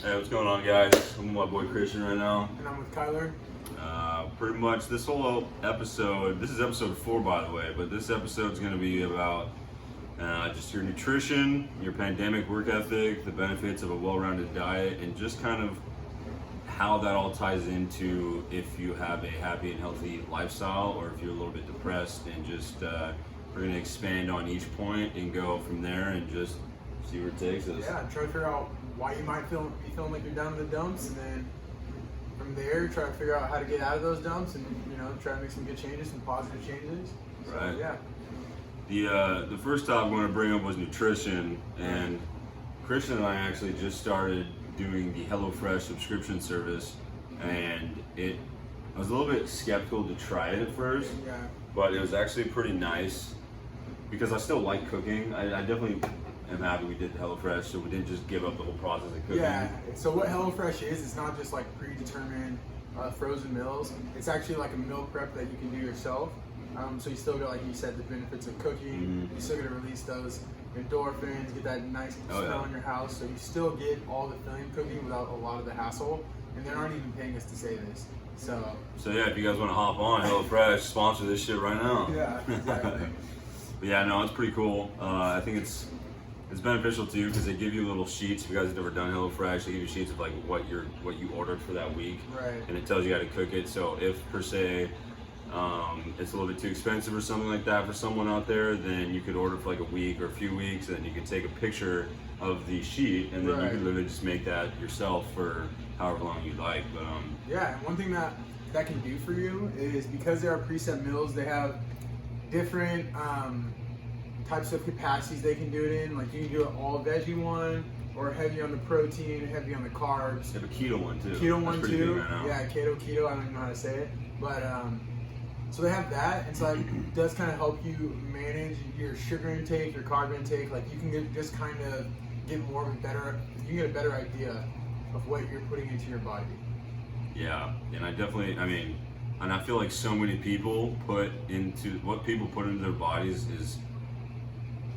Hey, what's going on, guys? I'm with my boy Christian right now. And I'm with Kyler. Pretty much this whole episode, this is episode 4 by the way, but this episode is going to be about just your nutrition, your pandemic work ethic, the benefits of a well-rounded diet, and just kind of how that all ties into if you have a happy and healthy lifestyle or if you're a little bit depressed, and just we're going to expand on each point and go from there and just see where it takes us. Yeah, try to figure out why you might be feeling like you're down in the dumps, and then from there try to figure out how to get out of those dumps, and try to make some good changes, some positive changes. So, Right. Yeah. The first topic I want to bring up was nutrition, and Christian and I actually just started doing the HelloFresh subscription service, and I was a little bit skeptical to try it at first, Yeah. but it was actually pretty nice because I still like cooking. I definitely am happy we did the HelloFresh, so we didn't just give up the whole process of cooking. Yeah. So what HelloFresh is, it's not just like predetermined frozen meals. It's actually like a meal prep that you can do yourself. So you still get, like you said, the benefits of cooking. You still get to release those endorphins, get that nice smell in your house. So you still get all the filling cooking without a lot of the hassle. And they're not even paying us to say this. So yeah, if you guys want to hop on HelloFresh, sponsor this shit right now. yeah, exactly. But yeah, no, it's pretty cool. I think it's beneficial too because they give you little sheets. If you guys have never done HelloFresh, they give you sheets of like what you ordered for that week, Right. and it tells you how to cook it. So if per se it's a little bit too expensive or something like that for someone out there, then you could order for like a week or a few weeks, and then you can take a picture of the sheet, and then you could literally just make that yourself for however long you like. But yeah, and one thing that can do for you is, because there are preset meals, they have different types of capacities they can do it in. Like you can do an all veggie one, or heavy on the protein, heavy on the carbs. they have a keto one too. Keto That's one pretty too. big right now. Yeah, keto. I don't even know how to say it, but so they have that. And so it does kind of help you manage your sugar intake, your carb intake. Like you can just kind of get more of a better. You can get a better idea of what you're putting into your body. Yeah, and I feel like so many people put into their bodies is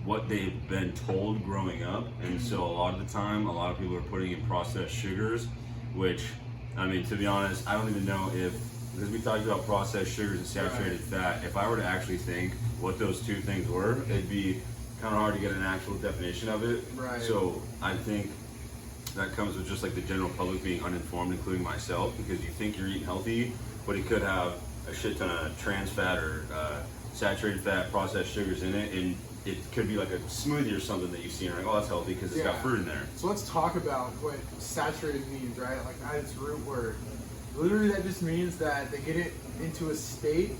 what they've been told growing up, and so a lot of the time, a lot of people are putting in processed sugars, which, to be honest, I don't even know because we talked about processed sugars and saturated fat, if I were to actually think what those two things were, it'd be kind of hard to get an actual definition of it. Right. So I think that comes with just like the general public being uninformed, including myself, because you think you're eating healthy, but it could have a shit ton of trans fat or saturated fat, processed sugars in it, and it could be like a smoothie or something that you see and you're like, oh, that's healthy because it's got fruit in there. So let's talk about what saturated means, right? Like at its root word. Literally, that just means that they get it into a state,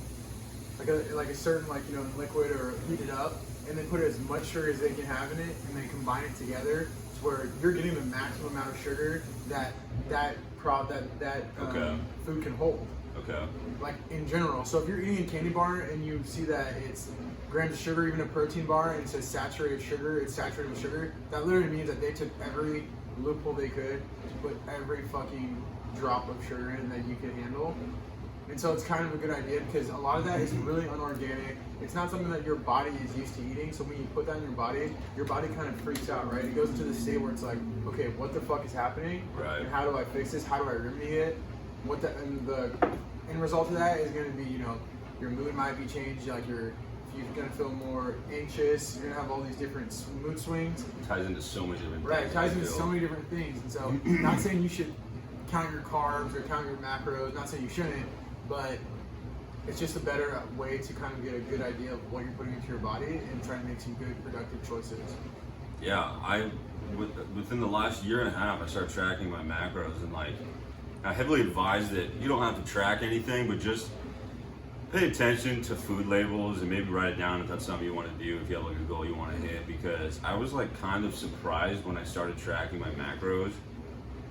like a certain liquid, or heat it up, and they put as much sugar as they can have in it, and they combine it together to where you're getting the maximum amount of sugar that food can hold. Okay. Like in general. So if you're eating a candy bar and you see that it's grams of sugar, even a protein bar, and it says saturated sugar, it's saturated with sugar, that literally means that they took every loophole they could to put every fucking drop of sugar in that you could handle. And so it's kind of a good idea because a lot of that is really unorganic. It's not something that your body is used to eating. So when you put that in your body kind of freaks out, right? It goes into the state where it's like, okay, what the fuck is happening? Right. And how do I fix this? How do I remedy it? And the end result of that is going to be, your mood might be changed. Like you're going to feel more anxious. You're going to have all these different mood swings. It ties into so many different things. Right, it ties into so many different things. And so, not saying you should count your carbs or count your macros, not saying you shouldn't, but it's just a better way to kind of get a good idea of what you're putting into your body and try to make some good, productive choices. Yeah, within the last year and a half, I started tracking my macros, and I heavily advise that you don't have to track anything, but just pay attention to food labels and maybe write it down if that's something you want to do, if you have like a goal you want to hit, because I was kind of surprised when I started tracking my macros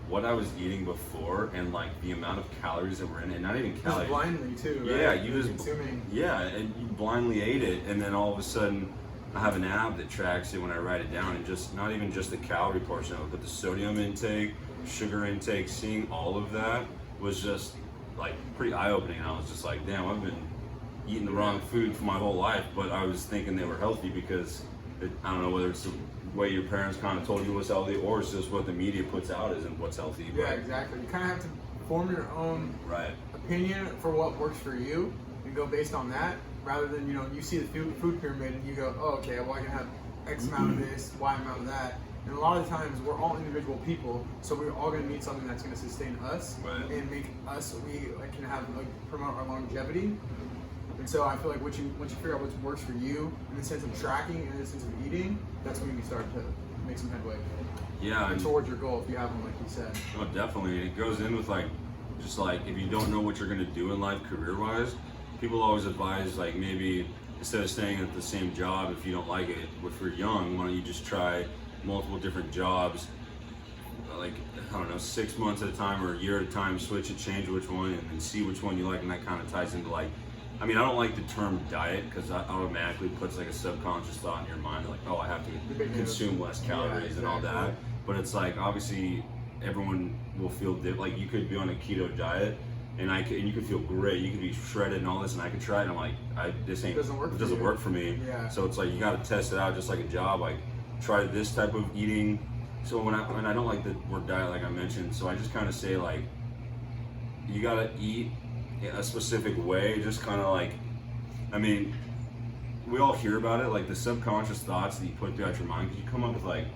what I was eating before and the amount of calories that were in it. Not even calories. Just blindly too, right? Yeah, you just consuming. Yeah, and you blindly ate it, and then all of a sudden I have an app that tracks it when I write it down, and just not even just the calorie portion of it, but the sodium intake, sugar intake, seeing all of that was just pretty eye-opening. I was just like, damn, I've been eating the wrong food for my whole life, but I was thinking they were healthy because I don't know whether it's way your parents kind of told you what's healthy, or it's just what the media puts out as and what's healthy. Yeah, exactly. You kind of have to form your own Right. opinion for what works for you and go based on that, rather than, you see the food pyramid and you go, oh, okay, well, I can have X amount of this, Y amount of that. And a lot of times we're all individual people, so we're all going to need something that's going to sustain us Right. and make us so we can have promote our longevity. And so I feel like once you figure out what works for you in the sense of tracking and in the sense of eating, that's when you can start to make some headway. Yeah. And towards your goal if you have one, like you said. Oh, definitely. It goes in with just if you don't know what you're gonna do in life career-wise, people always advise maybe instead of staying at the same job if you don't like it. If you're young, why don't you just try multiple different jobs, I don't know, 6 months at a time or a year at a time, switch it, change which one, and then see which one you like, and that kind of ties into I don't like the term diet because that automatically puts a subconscious thought in your mind oh, I have to consume less calories and all that. But it's obviously everyone will feel you could be on a keto diet and you could feel great, you could be shredded and all this, and I could try it and it doesn't work for me. Yeah. So it's you got to test it out just like a job. Try this type of eating. So when I don't like the word diet like I mentioned, so I just kind of say you got to eat a specific way, just kind of we all hear about it, the subconscious thoughts that you put throughout your mind, because you come up with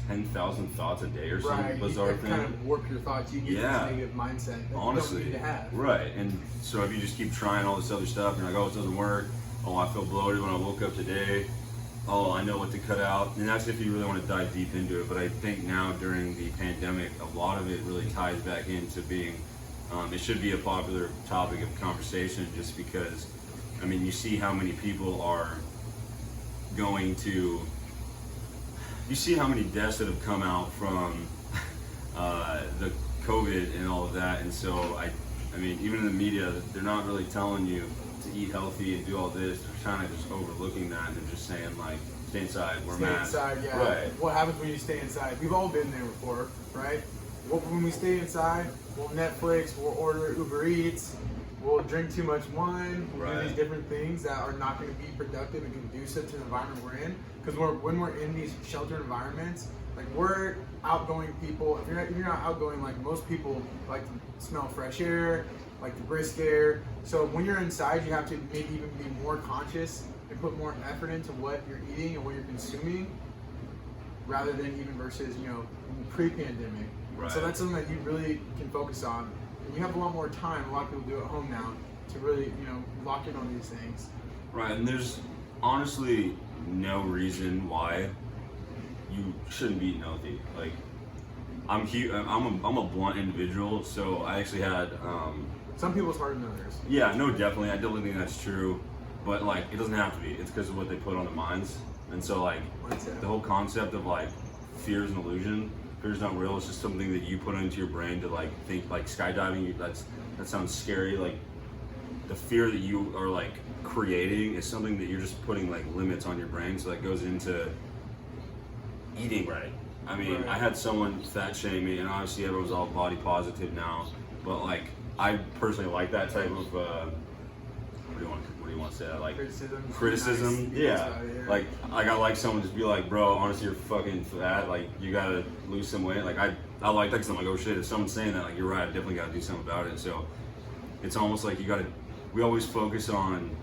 10,000 thoughts a day or some bizarre thing. Kind of warp your thoughts. You get this negative mindset that honestly, you don't need to have. Right. And so if you just keep trying all this other stuff, you're oh, it doesn't work. Oh, I feel bloated when I woke up today. Oh, I know what to cut out. And that's if you really want to dive deep into it. But I think now during the pandemic, a lot of it really ties back into being, it should be a popular topic of conversation just because, you see how many people are going to, you see how many deaths that have come out from the COVID and all of that. And so, even in the media, they're not really telling you to eat healthy and do all this. They're kind of just overlooking that, and they're just saying stay inside, wear masks. Stay inside, yeah. Right. What happens when you stay inside? We've all been there before, right? When we stay inside, we'll Netflix, we'll order Uber Eats, we'll drink too much wine, we'll do these different things that are not going to be productive and conducive to the environment we're in. Because when we're in these sheltered environments, we're outgoing people. If you're not outgoing, most people like to smell fresh air, like the brisk air. So when you're inside, you have to maybe even be more conscious and put more effort into what you're eating and what you're consuming, rather than even versus pre-pandemic. Right. So that's something that you really can focus on. And you have a lot more time. A lot of people do at home now to really lock in on these things. Right. And there's honestly no reason why you shouldn't be eating healthy. I'm a blunt individual, so I actually had some people's harder than others. Yeah, no, definitely. I definitely think that's true, but it doesn't have to be. It's because of what they put on the minds, and so the whole concept of fear is an illusion. Fear is not real. It's just something that you put into your brain to think skydiving. That sounds scary. The fear that you are creating is something that you're just putting limits on your brain. So that goes into eating right. I had someone fat shame me, and obviously everyone's all body positive now, but I personally like that type of what do you want to say? Criticism. Nice. Yeah. I got someone just be bro, honestly, you're fucking fat. You gotta lose some weight. I like that because I'm oh shit, if someone's saying that, you're right, I definitely gotta do something about it. So it's almost we always focus on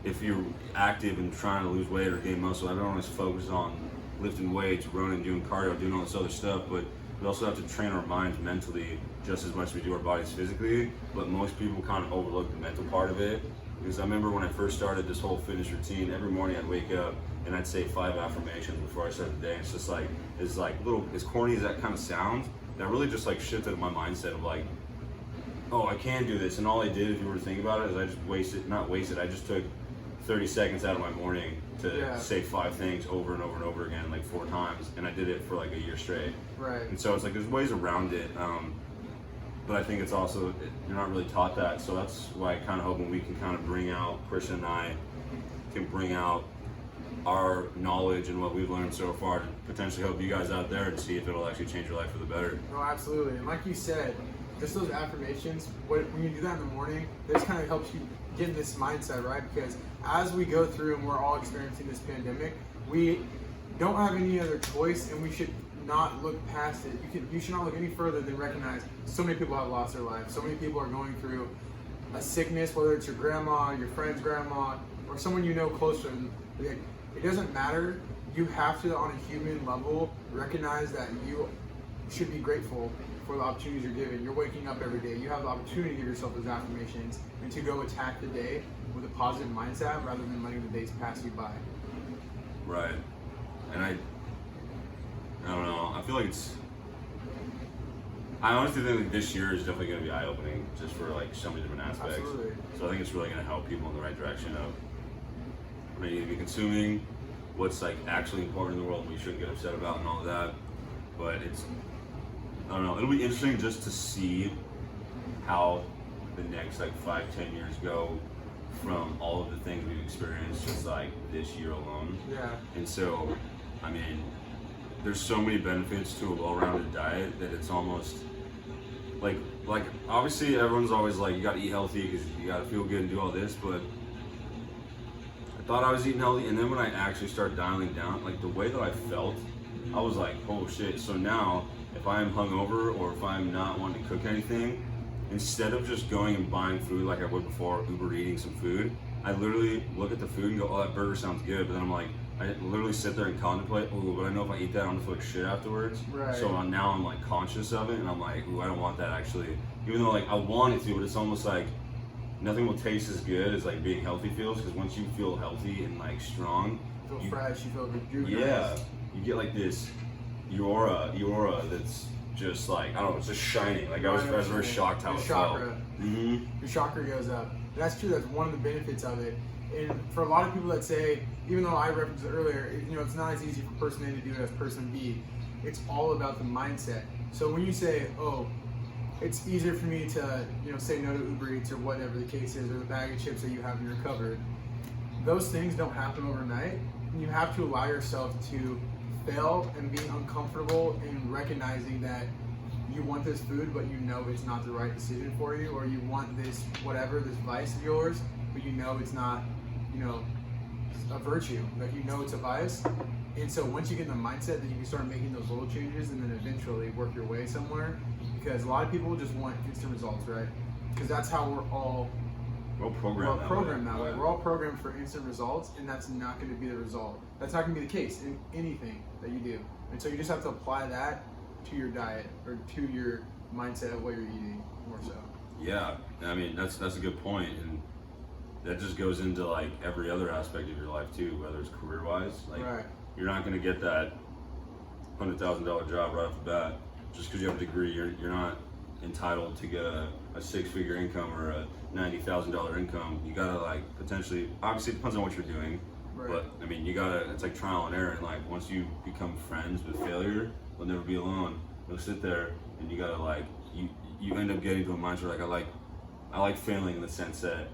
if you're active and trying to lose weight or gain muscle. I don't always focus on lifting weights, running, doing cardio, doing all this other stuff, but we also have to train our minds mentally just as much as we do our bodies physically. But most people kind of overlook the mental part of it. Because I remember when I first started this whole fitness routine, every morning I'd wake up and I'd say 5 affirmations before I started the day. It's just it's little, as corny as that kind of sounds, that really just shifted my mindset of oh, I can do this. And all I did, if you were to think about it, is I just I just took 30 seconds out of my morning to say 5 things over and over and over again, 4 times. And I did it for a year straight. Right. And so it's there's ways around it. But I think it's also, you're not really taught that. So that's why I kind of hope when we can kind of bring out, Christian and I can bring out our knowledge and what we've learned so far to potentially help you guys out there and see if it'll actually change your life for the better. No, absolutely. And like you said, just those affirmations, when you do that in the morning, this kind of helps you get in this mindset, right? Because as we go through and we're all experiencing this pandemic, don't have any other choice, and we should not look past it. You should not look any further than recognize so many people have lost their lives. So many people are going through a sickness, whether it's your grandma, your friend's grandma, or someone you know closer. Like, it doesn't matter. You have to, on a human level, recognize that you should be grateful for the opportunities you're given. You're waking up every day. You have the opportunity to give yourself those affirmations and to go attack the day with a positive mindset rather than letting the days pass you by. Right. And I don't know. I feel like I honestly think like this year is definitely going to be eye-opening just for like so many different aspects. Absolutely. So I think it's really going to help people in the right direction of we need to be consuming what's like actually important in the world and we shouldn't get upset about and all of that. But I don't know, it'll be interesting just to see how the next like 5-10 years go from all of the things we've experienced just like this year alone. Yeah. And so, I mean, there's so many benefits to a well-rounded diet that it's almost like obviously everyone's always like, you gotta eat healthy because you gotta feel good and do all this, but I thought I was eating healthy, and then when I actually started dialing down, like the way that I felt, I was like, oh shit. So now, if I'm hungover or if I'm not wanting to cook anything, instead of just going and buying food like I would before, Uber eating some food, I literally look at the food and go, oh, that burger sounds good. But then I'm like, I literally sit there and contemplate, oh, but I know if I eat that, I'm gonna feel like shit afterwards. Right. So now I'm like conscious of it, and I'm like, ooh, I don't want that actually. Even though like I want it to, but it's almost like nothing will taste as good as like being healthy feels. Because once you feel healthy and like strong, You feel fresh, you feel rejuvenated. yeah, you get like this aura that's just like, I don't know, it's just shining. Like I was very shocked how your it chakra, felt. Mm-hmm. Your chakra goes up. That's true. That's one of the benefits of it. And for a lot of people that say, even though I referenced it earlier, it's not as easy for person A to do it as person B. It's all about the mindset. So when you say, oh, it's easier for me to, say no to Uber Eats or whatever the case is, or the bag of chips that you have in your cupboard, those things don't happen overnight. You have to allow yourself to fail and be uncomfortable in recognizing that you want this food, but you know it's not the right decision for you, or you want this, whatever, this vice of yours, but you know it's not, a virtue, like it's a vice. And so once you get in the mindset that you can start making those little changes and then eventually work your way somewhere, because a lot of people just want instant results, right? Because that's how we're all programmed that way. We're all programmed for instant results, and that's not going to be the result. That's not going to be the case in anything that you do. And so you just have to apply that to your diet or to your mindset of what you're eating more so. Yeah, I mean that's a good point, and that just goes into like every other aspect of your life too, whether it's career-wise. Like Right. You're not going to get that $100,000 job right off the bat just because you have a degree. You're not entitled to get a 6-figure income or a $90,000 income. You gotta like potentially, obviously it depends on what you're doing, Right. but I mean it's like trial and error, and like once you become friends with failure, you'll never be alone. You'll sit there and you gotta like, you end up getting to a mindset like I like failing in the sense that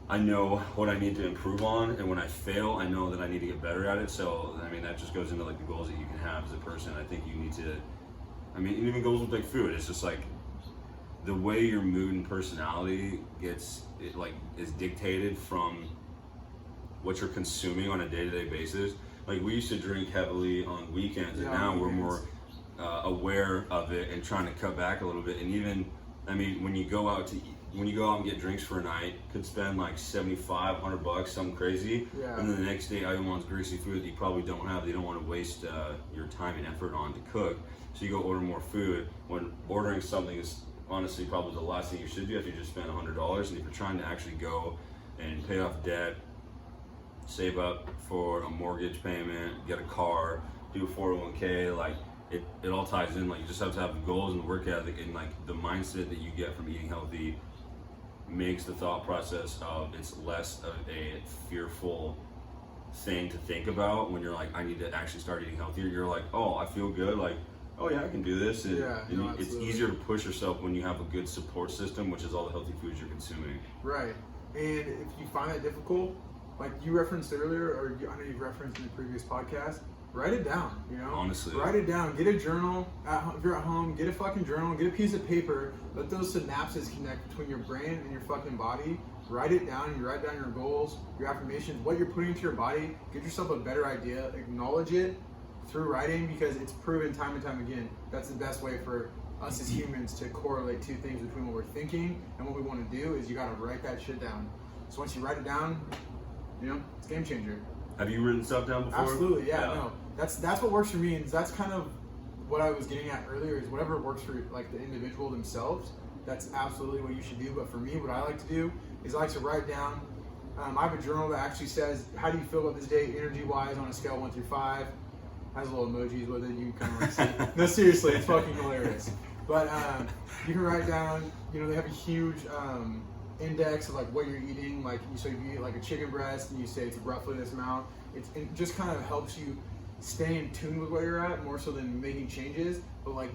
I know what I need to improve on, and when I fail, I know that I need to get better at it. So I mean that just goes into like the goals that you can have as a person. I think you need to, I mean, it even goes with like food. It's just like the way your mood and personality is dictated from what you're consuming on a day-to-day basis. Like we used to drink heavily on weekends, and now we're more aware of it and trying to cut back a little bit. And even, I mean, when you go out and get drinks for a night, could spend like $75-100, something crazy. Yeah. And then the next day, all you want is greasy food that you probably don't have. They don't want to waste your time and effort on to cook. So you go order more food. When ordering something is honestly probably the last thing you should do if you just spend $100. And if you're trying to actually go and pay off debt, save up for a mortgage payment, get a car, do a 401k, like it all ties in. Like you just have to have the goals and the work ethic, and like the mindset that you get from eating healthy makes the thought process of it's less of a fearful thing to think about when you're like, I need to actually start eating healthier. You're like, oh, I feel good, like, oh yeah, I can do this. And, it's easier to push yourself when you have a good support system, which is all the healthy foods you're consuming. Right. And if you find that difficult, like you referenced earlier, or I know you've referenced in the previous podcast, write it down, Honestly. Write it down. Get a journal. If you're at home, get a fucking journal. Get a piece of paper. Let those synapses connect between your brain and your fucking body. write it down. You write down your goals, your affirmations, what you're putting into your body. Get yourself a better idea. Acknowledge it through writing, because it's proven time and time again that's the best way for us as humans to correlate two things between what we're thinking and what we want to do. Is you got to write that shit down. So once you write it down, it's a game changer. Have you written stuff down before? Absolutely, yeah. No, that's what works for me, and that's kind of what I was getting at earlier. Is whatever works for like the individual themselves. That's absolutely what you should do. But for me, what I like to do is I like to write down. I have a journal that actually says, how do you feel about this day, energy-wise, on a scale of 1 through 5. Has little emojis with it. You can kind of like see. No, seriously, it's fucking hilarious. But you can write down. They have a huge index of like what you're eating. Like so, if you eat like a chicken breast, and you say it's roughly this amount. It just kind of helps you stay in tune with where you're at, more so than making changes. But like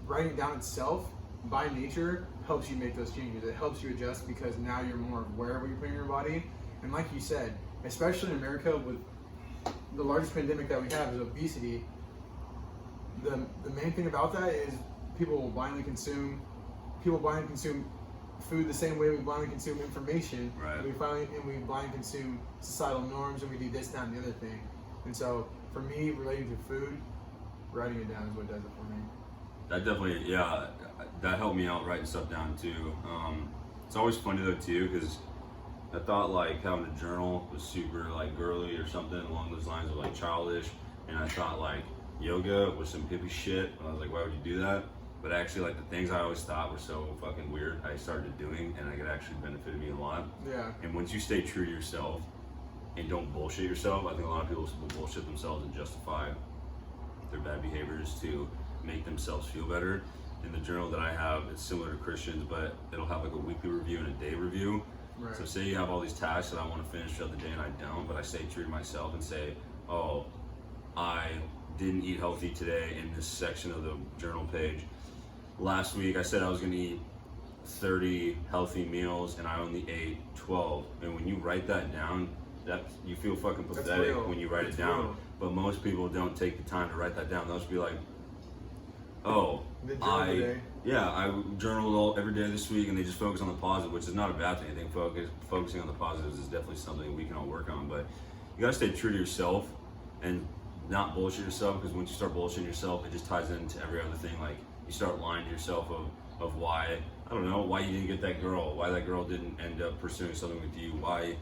writing it down itself by nature helps you make those changes. It helps you adjust because now you're more aware of what you're putting in your body. And like you said, especially in America with the largest pandemic that we have is obesity. The main thing about that is people will blindly consume food the same way we blindly consume information. Right. We blindly consume societal norms, and we do this, that, and the other thing. And so for me, relating to food, writing it down is what does it for me. That definitely, yeah, that helped me out writing stuff down too. It's always funny though too, because I thought like having a journal was super like girly or something along those lines of like childish, and I thought like yoga was some hippie shit. And I was like, why would you do that? But actually, like the things I always thought were so fucking weird, I started doing, and it actually benefited me a lot. Yeah. And once you stay true to yourself and don't bullshit yourself, I think a lot of people will bullshit themselves and justify their bad behaviors to make themselves feel better. In the journal that I have, it's similar to Christian's, but it'll have like a weekly review and a day review. Right. So say you have all these tasks that I want to finish throughout the day and I don't, but I stay true to myself and say, oh, I didn't eat healthy today in this section of the journal page. Last week I said I was going to eat 30 healthy meals and I only ate 12. And when you write that down, that you feel fucking pathetic when you write it down. Real. But most people don't take the time to write that down. They'll just be like, oh, I journaled every day this week, and they just focus on the positive, which is not a bad thing. I think focusing on the positives is definitely something we can all work on. But you gotta stay true to yourself and not bullshit yourself, because once you start bullshitting yourself, it just ties into every other thing. Like you start lying to yourself of why, I don't know, why you didn't get that girl, why that girl didn't end up pursuing something with you, why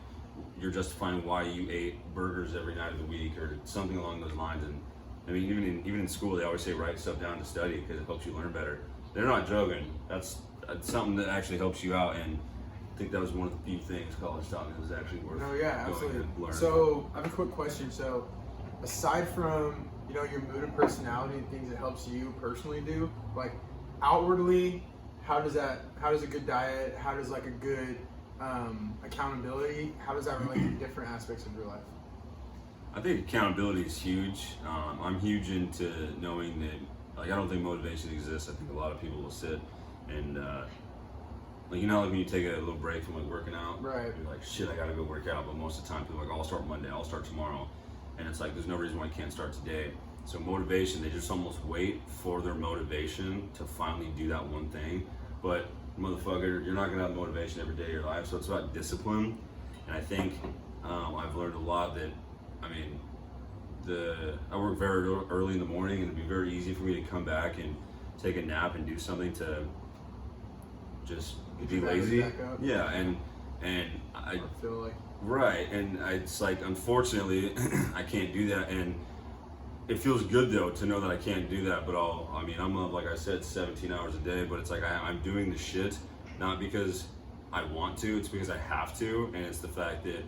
you're justifying why you ate burgers every night of the week or something along those lines. And I mean, even in school, they always say write stuff down to study because it helps you learn better. They're not joking. That's something that actually helps you out, and I think that was one of the few things college taught me that was actually worth going absolutely. and learning. So I have a quick question. So aside from your mood and personality and things it helps you personally do, like outwardly, how does a good diet, how does like a good accountability, how does that relate to different aspects of your life? I think accountability is huge. I'm huge into knowing that, like, I don't think motivation exists. I think a lot of people will sit and, like when you take a little break from like working out, right? You're like, shit, I gotta go work out. But most of the time, people are like, I'll start Monday, I'll start tomorrow, and it's like, there's no reason why I can't start today. So motivation, they just almost wait for their motivation to finally do that one thing. But motherfucker, you're not gonna have motivation every day of your life. So it's about discipline, and I think I've learned a lot that. I mean, I work very early in the morning, and it'd be very easy for me to come back and take a nap and do something to just be lazy. Yeah, and I feel like right, and it's like unfortunately I can't do that, and it feels good though to know that I can't do that. But I'm up, like I said, 17 hours a day, but it's like I'm doing the shit not because I want to, it's because I have to, and it's the fact that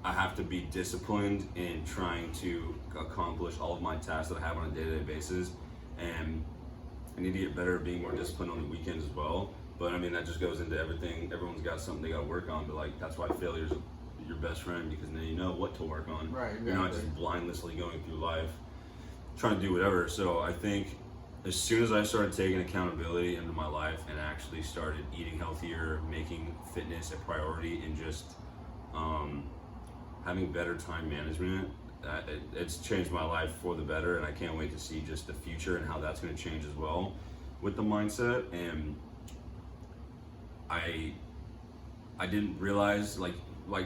I have to be disciplined in trying to accomplish all of my tasks that I have on a day-to-day basis, and I need to get better at being more disciplined on the weekends as well. But I mean, that just goes into everything. Everyone's got something they got to work on, but like that's why failure's your best friend, because then you know what to work on. Right. Exactly. You're not just blindlessly going through life trying to do whatever. So I think as soon as I started taking accountability into my life and actually started eating healthier, making fitness a priority, and just having better time management, it's changed my life for the better, and I can't wait to see just the future and how that's going to change as well with the mindset. And I didn't realize like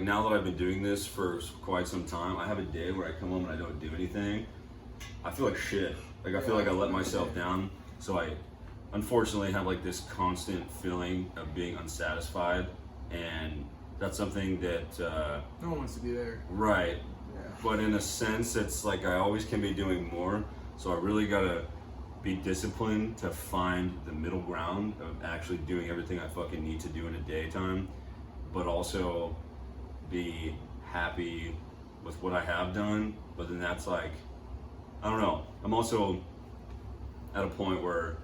now that I've been doing this for quite some time, I have a day where I come home and I don't do anything. I feel like shit. Like I feel like I let myself down. So I unfortunately have like this constant feeling of being unsatisfied, and that's something that no one wants to be there. Right. Yeah. But in a sense, it's like I always can be doing more. So I really gotta be disciplined to find the middle ground of actually doing everything I fucking need to do in a daytime, but also be happy with what I have done. But then that's like, I don't know. I'm also at a point where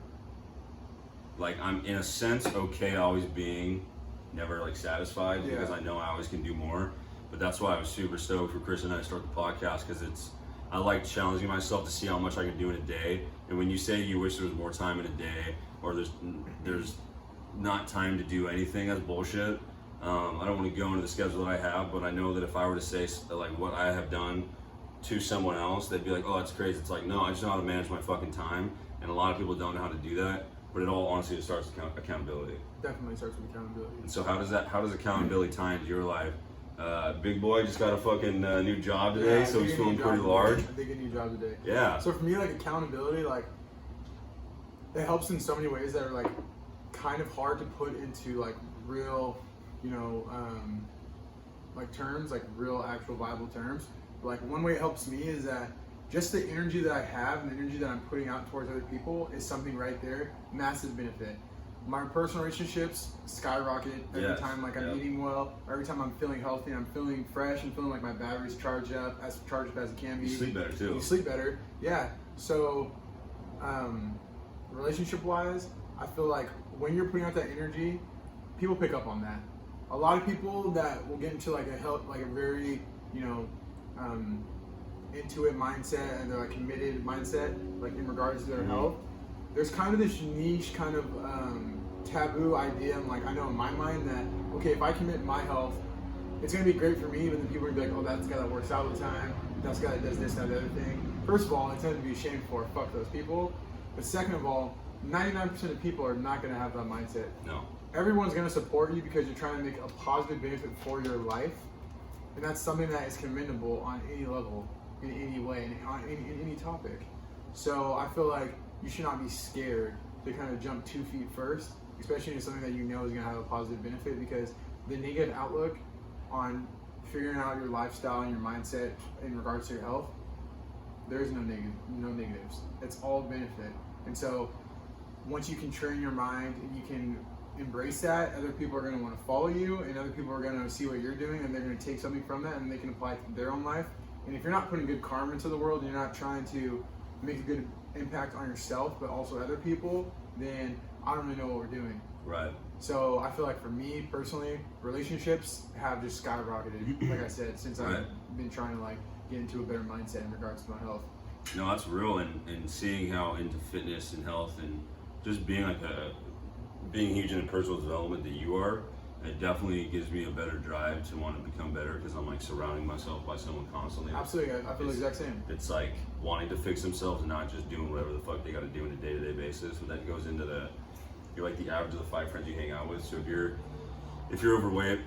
like I'm in a sense okay always being never like satisfied because I know I always can do more. But that's why I was super stoked for Chris and I to start the podcast, because I like challenging myself to see how much I can do in a day. And when you say you wish there was more time in a day, or there's not time to do anything, that's bullshit. I don't want to go into the schedule that I have, but I know that if I were to say like what I have done to someone else, they'd be like, oh, that's crazy. It's like, no, I just know how to manage my fucking time. And a lot of people don't know how to do that. But it all honestly it starts with accountability. Definitely starts with accountability. And so how does accountability tie into your life? Big boy just got a fucking new job today, so he's feeling pretty large. I think a new job today. Yeah. So for me, like accountability, like it helps in so many ways that are like kind of hard to put into like real, like terms, like real actual viable terms. But, like one way it helps me is that just the energy that I have and the energy that I'm putting out towards other people is something right there, massive benefit. My personal relationships skyrocket every time like I'm eating well, every time I'm feeling healthy, I'm feeling fresh and feeling like my battery's charged up as it can be. You sleep better too. You sleep better, yeah. So, relationship wise, I feel like when you're putting out that energy, people pick up on that. A lot of people that will get into like a very, into it mindset, and they're like committed mindset, like in regards to their health. There's kind of this niche kind of taboo idea. I know in my mind that, okay, if I commit my health, it's going to be great for me, but then people are going to be like, oh, that's the guy that works out all the time, that's the guy that does this, that, the other thing. First of all, it's nothing to be ashamed for, fuck those people. But second of all, 99% of people are not going to have that mindset. No. Everyone's going to support you because you're trying to make a positive benefit for your life, and that's something that is commendable on any level, in any way, in any topic. So I feel like you should not be scared to kind of jump 2 feet first, especially into something that you know is going to have a positive benefit, because the negative outlook on figuring out your lifestyle and your mindset in regards to your health, there's no negatives. It's all benefit. And so once you can train your mind and you can embrace that, other people are going to want to follow you, and other people are going to see what you're doing, and they're going to take something from that and they can apply it to their own life. And if you're not putting good karma into the world, and you're not trying to make a good impact on yourself but also other people, then I don't really know what we're doing. Right. So I feel like for me personally, relationships have just skyrocketed, like I said, since I've been trying to like get into a better mindset in regards to my health. No, that's real, and seeing how into fitness and health and just being being huge into personal development that you are, it definitely gives me a better drive to want to become better, because I'm like surrounding myself by someone constantly. Absolutely, I feel the exact same. It's like wanting to fix themselves and not just doing whatever the fuck they got to do on a day-to-day basis. But that goes into you're like the average of the 5 friends you hang out with. So if you're overweight,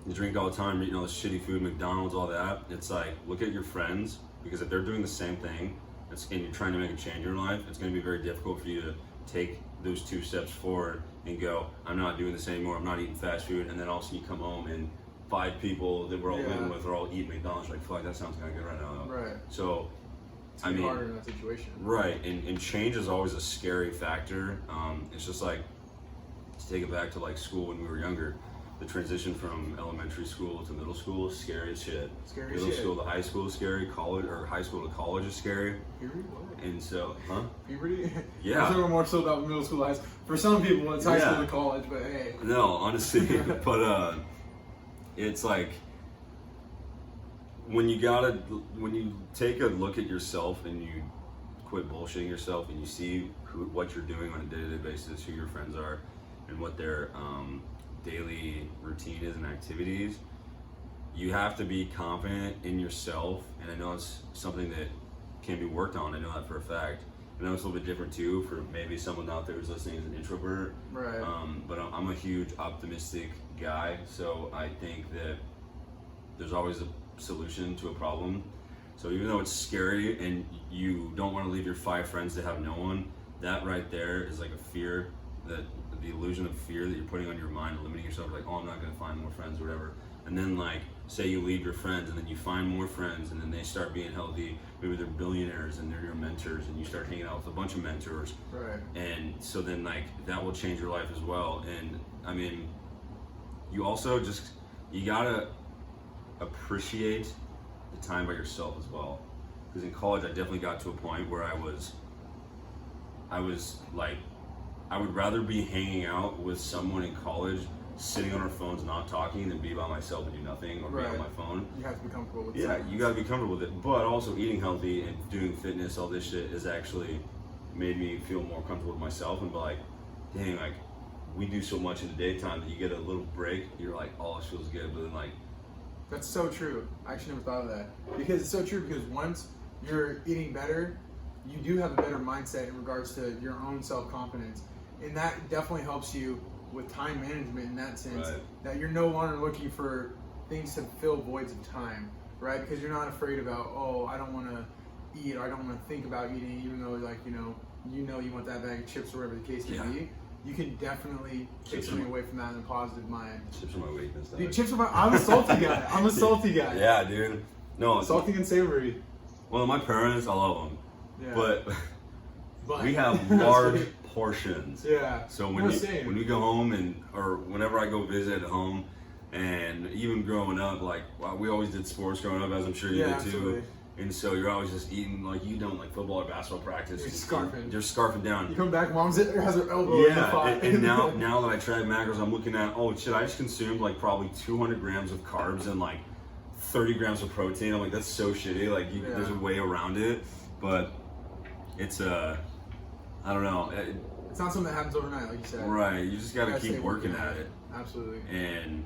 you drink all the time, you're eating all this shitty food, McDonald's, all that. It's like, look at your friends, because if they're doing the same thing and you're trying to make a change in your life, it's going to be very difficult for you to take those 2 steps forward and go, I'm not doing this anymore, I'm not eating fast food, and then all of a sudden you come home and 5 people that we're all living with are all eating McDonald's. Like, fuck, that sounds kind of good right now, though. Right. So, it's harder in that situation. Right, and change is always a scary factor. It's just like, to take it back to like school when we were younger, the transition from elementary school to middle school is scary as shit. Middle school to high school is scary. High school to college is scary. Puberty? What? And so, huh? Puberty? Yeah. I think more so about middle school, high school. For some people, it's high school to college, but hey. No, honestly, but it's like when you take a look at yourself and you quit bullshitting yourself and you see what you're doing on a day-to-day basis, who your friends are, and what their daily routine is and activities, you have to be confident in yourself. And I know it's something that can be worked on, I know that for a fact, I know it's a little bit different too for maybe someone out there who's listening as an introvert. Right. But I'm a huge optimistic guy, so I think that there's always a solution to a problem. So even though it's scary and you don't want to leave your 5 friends to have no one, that right there is like a fear, that the illusion of fear that you're putting on your mind, limiting yourself, like, oh, I'm not going to find more friends or whatever. And then like, say you leave your friends and then you find more friends and then they start being healthy. Maybe they're billionaires and they're your mentors and you start hanging out with a bunch of mentors. Right. And so then like, that will change your life as well. And I mean, you also you gotta appreciate the time by yourself as well. Because in college, I definitely got to a point where I was like, I would rather be hanging out with someone in college, sitting on our phones not talking, than be by myself and do nothing or be on my phone. You have to be comfortable with Yeah, silence. you gotta be comfortable with it. But also eating healthy and doing fitness, all this shit has actually made me feel more comfortable with myself and be like, dang, like we do so much in the daytime that you get a little break, you're like, oh, this feels good. But then like, That's so true. I actually never thought of that. Because it's so true, because once you're eating better, you do have a better mindset in regards to your own self-confidence. And that definitely helps you with time management in that sense, Right. that you're no longer looking for things to fill voids of time, right? Because you're not afraid about, oh, I don't want to eat, or I don't want to think about eating, even though, like, you want that bag of chips or whatever the case may be. You can definitely take Chips something away from that in a positive mind. chips are my weakness. Dude, chips are I'm a salty guy. I'm a salty guy. Yeah, dude. No, Salty and savory. well, my parents, I love them. Yeah. But we have large portions. Yeah. So No, same. when we go home or whenever I go visit at home, and even growing up, like we always did sports growing up, as I'm sure you did too. Absolutely. And so you're always just eating like you don't like football or basketball practice. You're scarfing. You're scarfing down. You come back, mom's has her elbow in the Yeah, pot. and now that I tried macros, I'm looking at, oh shit, I just consumed like probably 200 grams of carbs and like 30 grams of protein. I'm like, that's so shitty. Like there's a way around it, but it's I don't know. It's not something that happens overnight, like you said. Right, you just gotta keep stay working at it. Absolutely. And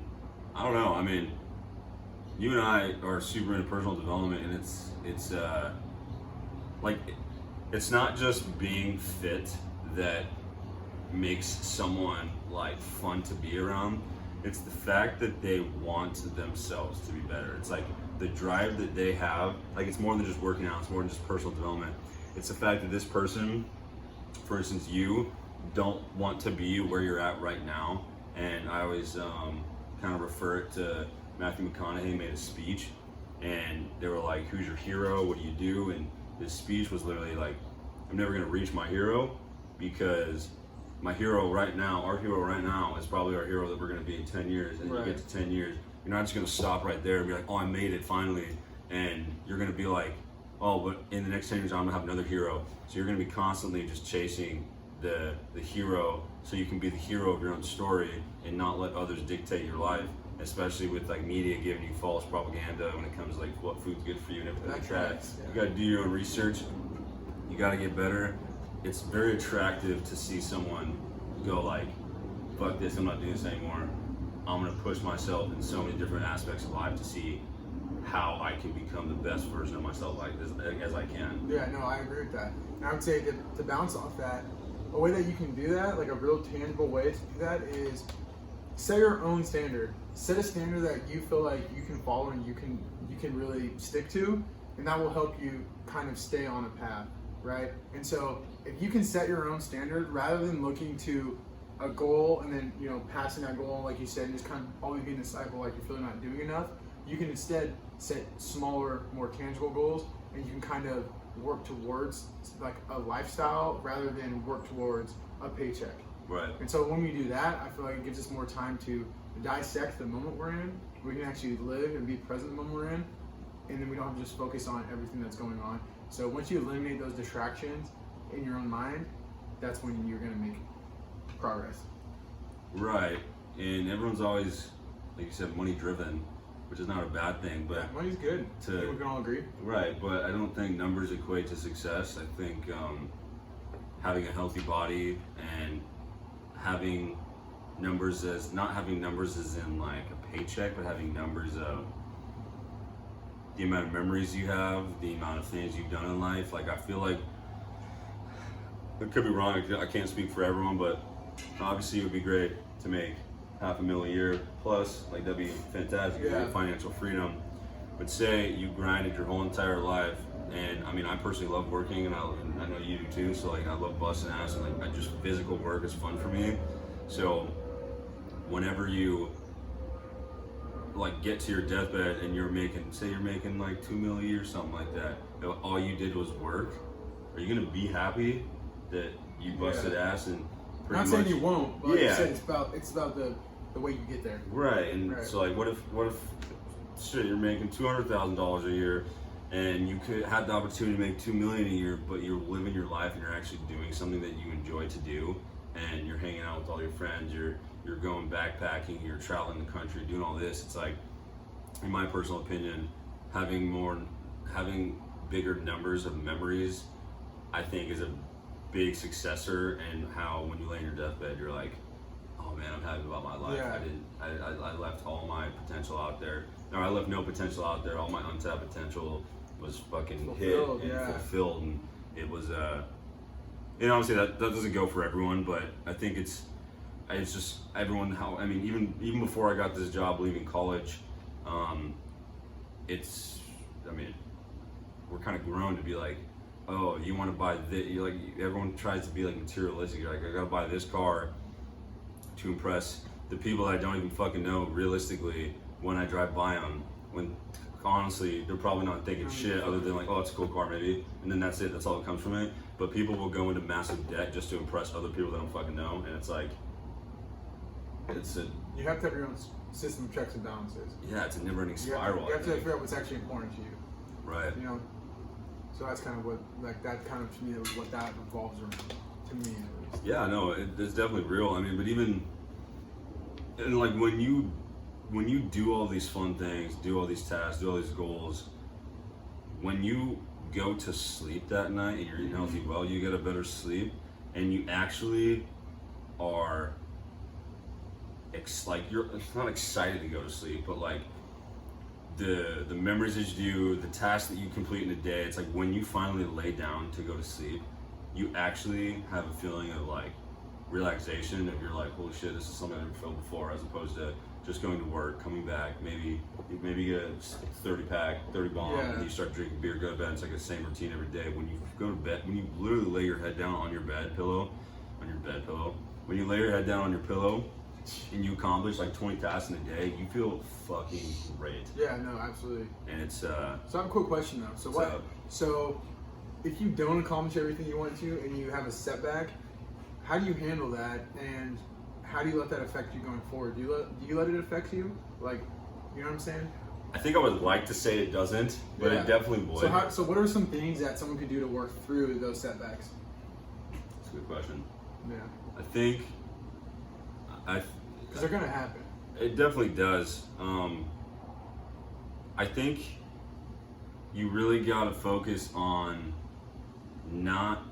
I don't know. I mean, you and I are super into personal development, and it's like it's not just being fit that makes someone like fun to be around. It's the fact that they want themselves to be better. It's like the drive that they have. Like it's more than just working out. It's more than just personal development. It's the fact that this person, for instance, you don't want to be where you're at right now. And I always kind of refer it to Matthew McConaughey made a speech, and they were like, "Who's your hero? What do you do?" And his speech was literally like, "I'm never gonna reach my hero because my hero right now, our hero right now, is probably our hero that we're gonna be in 10 years." And you get to 10 years, you're not just gonna stop right there and be like, "Oh, I made it finally," and you're gonna be like, "Oh, but in the next 10 years, I'm gonna have another hero." So you're gonna be constantly just chasing the hero, so you can be the hero of your own story and not let others dictate your life, especially with like media giving you false propaganda when it comes to like what food's good for you and everything like that. You gotta do your own research, you gotta get better. It's very attractive to see someone go like, fuck this, I'm not doing this anymore. I'm gonna push myself in so many different aspects of life to see how I can become the best version of myself as I can. Yeah, no, I agree with that. And I would say to bounce off that, a way that you can do that, like a real tangible way to do that, is set your own standard. Set a standard that you feel like you can follow and you can really stick to, and that will help you kind of stay on a path, right? And so if you can set your own standard rather than looking to a goal and then passing that goal, like you said, and just kind of always being in a cycle like you're feeling not doing enough, you can instead set smaller, more tangible goals, and you can kind of work towards like a lifestyle rather than work towards a paycheck. Right. And so when we do that, I feel like it gives us more time to dissect the moment we're in. We can actually live and be present in the moment we're in, and then we don't have to just focus on everything that's going on. So once you eliminate those distractions in your own mind, that's when you're gonna make progress. Right. And everyone's always, like you said, money driven, which is not a bad thing, but Yeah, money's good. I think we can all agree. right, but I don't think numbers equate to success. I think having a healthy body and having numbers not having numbers as in like a paycheck, but having numbers of the amount of memories you have, the amount of things you've done in life. Like I feel like I could be wrong. I can't speak for everyone, but obviously it would be great to make $500,000 a year plus. Like that'd be fantastic. Yeah. Financial freedom. But say you grinded your whole entire life, and I mean, I personally love working, and I know you do too. So like, I love busting ass, and like, just physical work is fun for me. So whenever you like get to your deathbed and you're making, say you're making like $2 million a year or something like that, all you did was work. Are you gonna be happy that you busted ass and pretty Not much? saying you won't, but Yeah. you said it's about the way you get there. Right, and so like, what if shit, you're making $200,000 a year, and you could have the opportunity to make $2 million a year, but you're living your life and you're actually doing something that you enjoy to do, and you're hanging out with all your friends, you're going backpacking, you're traveling the country, doing all this. It's like, in my personal opinion, having bigger numbers of memories, I think, is a big successor. And how when you lay in your deathbed, you're like, oh man, I'm happy about my life. Yeah. I left all my potential out there. No, I left no potential out there. All my untapped potential was fucking Fulfilled, hit and yeah. fulfilled, and it was and obviously that doesn't go for everyone, but I think it's just everyone. How, I mean, even before I got this job, leaving college, it's, I mean, we're kind of grown to be like, oh, you want to buy this? You like, everyone tries to be like materialistic. You're like, I gotta buy this car to impress the people that I don't even fucking know realistically when I drive by them. When honestly, they're probably not thinking shit other than like, oh, it's a cool car maybe, and then that's it. That's all that comes from it. But people will go into massive debt just to impress other people that don't fucking know, and it's like, You have to have your own system of checks and balances. Yeah, it's a never-ending You spiral. have to figure out what's actually important to you. Right. You know, so that's kind of what, like, that kind of, to me, what that revolves around, to me at least. Yeah, no, it's definitely real. I mean, but even, and like when you do all these fun things, do all these tasks, do all these goals, when you go to sleep that night and you're eating healthy well, you get a better sleep, and you actually are, like, you're not excited to go to sleep, but like the memories that you do, the tasks that you complete in a day, it's like when you finally lay down to go to sleep, you actually have a feeling of like relaxation, of you're like, holy shit, this is something I've never felt before, as opposed to just going to work, coming back, maybe get a 30 bomb, and you start drinking beer, go to bed. It's like the same routine every day. When you go to bed, when you literally lay your head down on your bed pillow, when you lay your head down on your pillow and you accomplish like 20 tasks in a day, you feel fucking great. Yeah, no, absolutely. And it's So I have a quick question though. So if you don't accomplish everything you want to and you have a setback, how do you handle that, and how do you let that affect you going forward? Do you let it affect you? Like, you know what I'm saying? I think I would like to say it doesn't, but it definitely would. So what are some things that someone could do to work through those setbacks? That's a good question. Yeah. I think because they're gonna happen. It definitely does. I think you really got to focus on not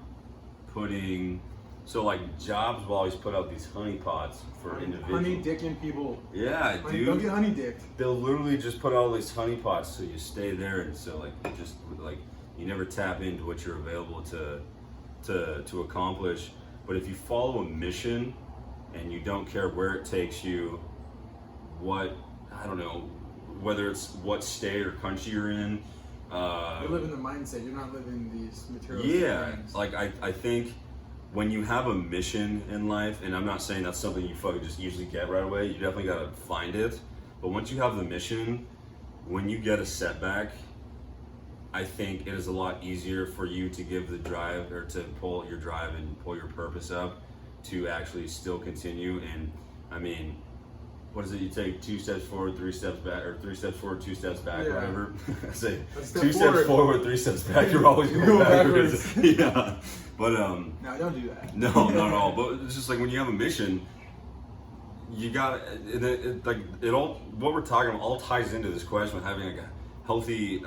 putting. So like Jobs will always put out these honeypots for individuals. Honey dicking people. Yeah, dude. Don't get honey dicked. They'll literally just put all these honeypots so you stay there, and so like you never tap into what you're available to accomplish. But if you follow a mission and you don't care where it takes you, whether it's what state or country you're in. You're living the mindset. You're not living these materials. Yeah, like I think when you have a mission in life, and I'm not saying that's something you fucking just easily get right away, you definitely gotta find it. But once you have the mission, when you get a setback, I think it is a lot easier for you to give the drive, or to pull your drive and pull your purpose up to actually still continue. And I mean, what is it? You take 2 steps forward, 3 steps back, or 3 steps forward, 2 steps back, or whatever. I say 2 steps forward, 3 steps back. You're always going backwards. Yeah, but no, don't do that. No, not at all. But it's just like when you have a mission, you got it all. What we're talking about all ties into this question of having like a healthy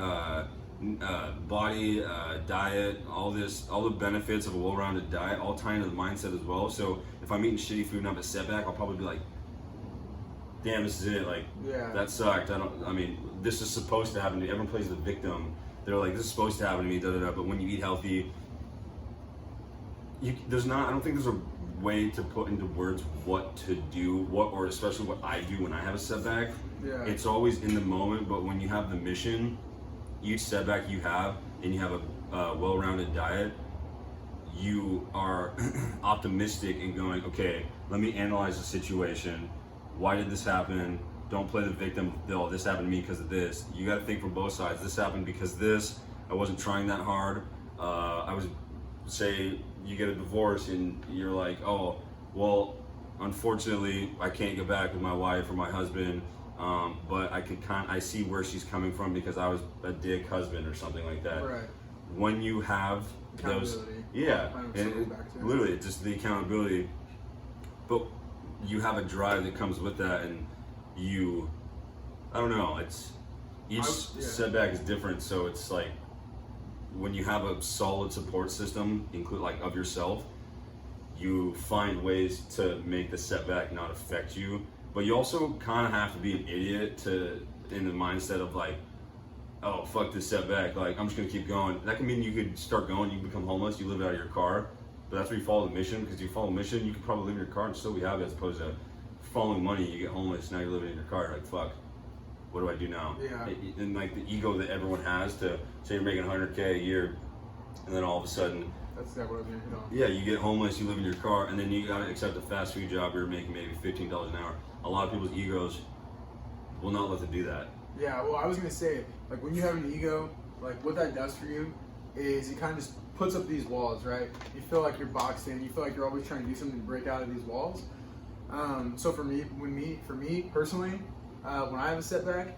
body, diet, all the benefits of a well-rounded diet, all tie into the mindset as well. So if I'm eating shitty food and I have a setback, I'll probably be like, damn, this is it. Like, that sucked. This is supposed to happen to me. Everyone plays the victim. They're like, this is supposed to happen to me, da da da. But when you eat healthy, there's not. I don't think there's a way to put into words what to do, or especially what I do when I have a setback. Yeah. It's always in the moment, but when you have the mission, each setback you have, and you have a well-rounded diet, you are optimistic and going, okay, let me analyze the situation. Why did this happen? Don't play the victim. Oh, this happened to me because of this. You got to think from both sides. This happened because this. I wasn't trying that hard. Say you get a divorce and you're like, oh, well, unfortunately, I can't get back with my wife or my husband. But I see where she's coming from because I was a dick husband or something like that. Right. When you have those, yeah, and literally it's just the accountability. But you have a drive that comes with that, and I don't know. It's each setback is different, so it's like when you have a solid support system, include like of yourself, you find ways to make the setback not affect you. But you also kind of have to be an idiot in the mindset of like, oh, fuck this setback, like I'm just gonna keep going. That can mean you could start going, you become homeless, you live out of your car, but that's where you follow the mission, because you follow the mission, you could probably live in your car and still be happy, as opposed to following money, you get homeless, now you're living in your car, you're like, fuck, what do I do now? Yeah. And like the ego that everyone has to say you're making 100K a year, and then all of a sudden, that's exactly what I was gonna hit on. yeah, you get homeless, you live in your car, and then you gotta accept a fast food job, you're making maybe $15 an hour. A lot of people's egos will not let them do that. Yeah, well, I was gonna say, like, when you have an ego, like, what that does for you is it kind of just puts up these walls, right? You feel like you're boxed in. You feel like you're always trying to do something to break out of these walls. So for me personally, when I have a setback,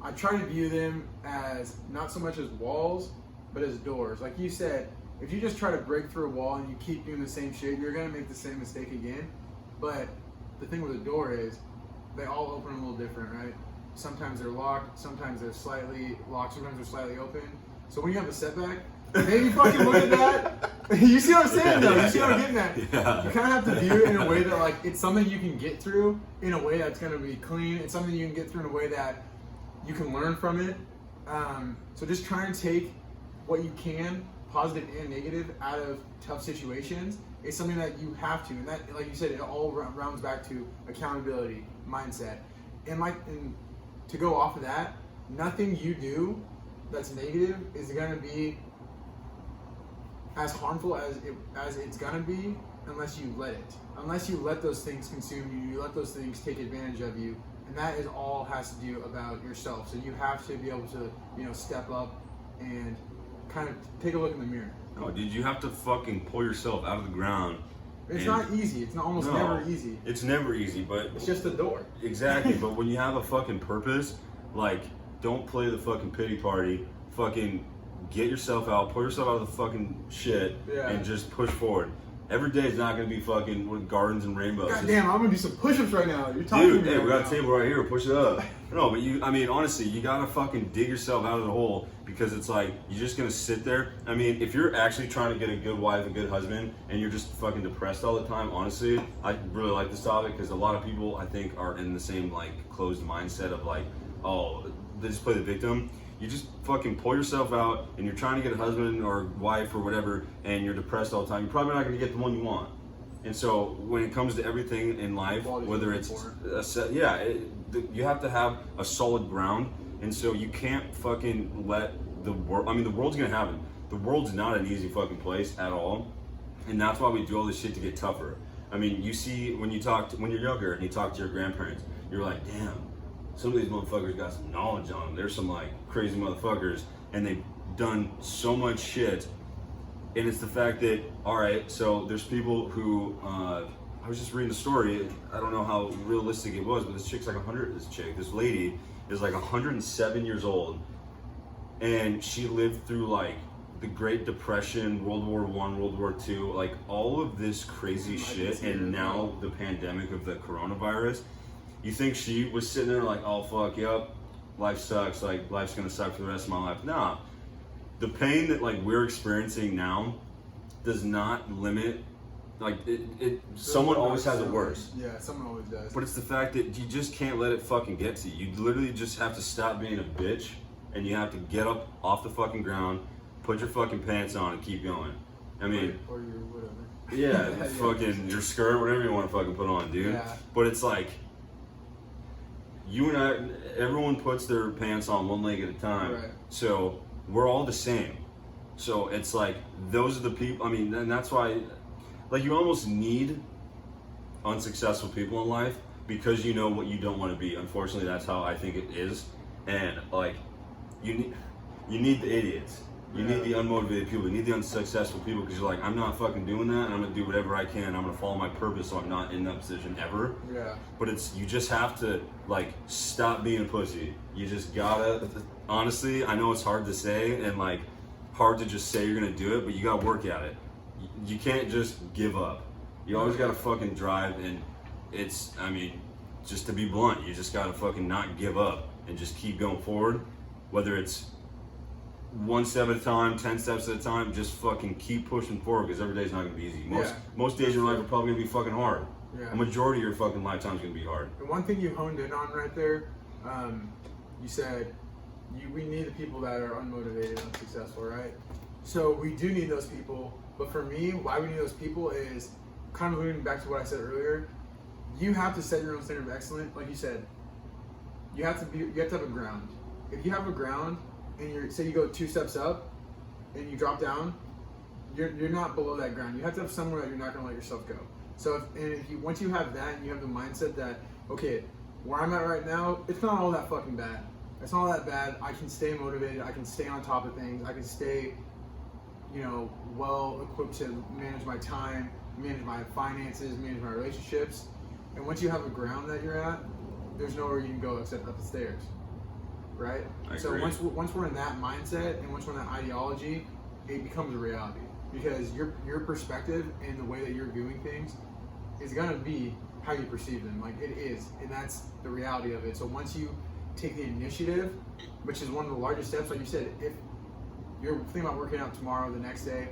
I try to view them as not so much as walls, but as doors. Like you said, if you just try to break through a wall and you keep doing the same shit, you're gonna make the same mistake again. But the thing with a door is, they all open a little different, right? Sometimes they're locked, sometimes they're slightly locked, sometimes they're slightly open. So when you have a setback, maybe fucking look at that. You see what I'm saying, though? You see what I'm getting at? Yeah. You kind of have to view it in a way that, like, it's something you can get through in a way that's going to be clean. It's something you can get through in a way that you can learn from it. So just try and take what you can, positive and negative, out of tough situations. It's something that you have to, and that, like you said, it all rounds back to accountability, mindset, and to go off of that, nothing you do that's negative is going to be as harmful as it's going to be unless you let it. Unless you let those things consume you, you let those things take advantage of you, and that is all has to do about yourself. So you have to be able to, step up and kind of take a look in the mirror. No, dude, you have to fucking pull yourself out of the ground. It's not easy. It's almost never easy. It's never easy, but it's just a door. Exactly, but when you have a fucking purpose, like, don't play the fucking pity party. Fucking get yourself out, pull yourself out of the fucking shit, and just push forward. Every day is not gonna be fucking with gardens and rainbows. God damn, I'm gonna do some push-ups right now. You're talking to me. Hey, we got now. a table right here. Push it up. No, but honestly, you gotta fucking dig yourself out of the hole, because it's like you're just gonna sit there. I mean, if you're actually trying to get a good wife, a good husband, and you're just fucking depressed all the time, honestly, I really like this topic, because a lot of people, I think, are in the same like closed mindset of like, oh, they just play the victim. You just fucking pull yourself out, and you're trying to get a husband or wife or whatever, and you're depressed all the time. You're probably not gonna get the one you want. And so when it comes to everything in life, whether it's you have to have a solid ground, and so you can't fucking let the world. I mean, the world's gonna happen. The world's not an easy fucking place at all, and that's why we do all this shit to get tougher. I mean, you see when you're younger and you talk to your grandparents, you're like, damn, some of these motherfuckers got some knowledge on them. There's some like crazy motherfuckers, and they've done so much shit. And it's the fact that, all right, so there's people who, I was just reading the story, I don't know how realistic it was, but this lady is like 107 years old, and she lived through like the Great Depression, World War I, World War II, like all of this crazy shit, and now the pandemic of the coronavirus. You think she was sitting there like, oh fuck, yep, life sucks, like life's gonna suck for the rest of my life? Nah. The pain that like we're experiencing now does not limit, like someone always has it worse. Yeah, someone always does. But it's the fact that you just can't let it fucking get to you. You literally just have to stop being a bitch, and you have to get up off the fucking ground, put your fucking pants on, and keep going. I mean, or your whatever. yeah, fucking your skirt, whatever you want to fucking put on, dude. Yeah. But it's like, you and I, everyone puts their pants on one leg at a time. Right. So we're all the same. So it's like, those are the people, I mean, and that's why, like, you almost need unsuccessful people in life because you know what you don't want to be. Unfortunately, that's how I think it is. And like, you need the idiots. You need the unmotivated people. You need the unsuccessful people because you're like, I'm not fucking doing that, and I'm gonna do whatever I can. I'm gonna follow my purpose, so I'm not in that position ever. Yeah. But it's, you just have to like stop being a pussy. You just gotta. Honestly, I know it's hard to say and like hard to just say you're gonna do it, but you gotta work at it. You can't just give up. You always gotta fucking drive, and it's, I mean, just to be blunt, you just gotta fucking not give up and just keep going forward, whether it's one step at a time, 10 steps at a time, just fucking keep pushing forward because every day's not gonna be easy. Most days of your life are probably gonna be fucking hard. Yeah. A majority of your fucking lifetime's gonna be hard. And one thing you honed in on right there, you said we need the people that are unmotivated, unsuccessful, right? So we do need those people, but for me, why we need those people is kind of alluding back to what I said earlier. You have to set your own standard of excellence, like you said. You have to have a ground. If you have a ground and say you go 2 steps up and you drop down, you're not below that ground. You have to have somewhere that you're not going to let yourself go. So once you have that and you have the mindset that, okay, where I'm at right now, it's not all that fucking bad. It's not all that bad. I can stay motivated. I can stay on top of things. I can stay, well equipped to manage my time, manage my finances, manage my relationships. And once you have a ground that you're at, there's nowhere you can go except up the stairs. Right? So once we're in that mindset and once we're in that ideology, it becomes a reality. Because your perspective and the way that you're viewing things is gonna be how you perceive them. Like, it is, and that's the reality of it. So once you take the initiative, which is one of the largest steps, like you said, if you're thinking about working out tomorrow, the next day,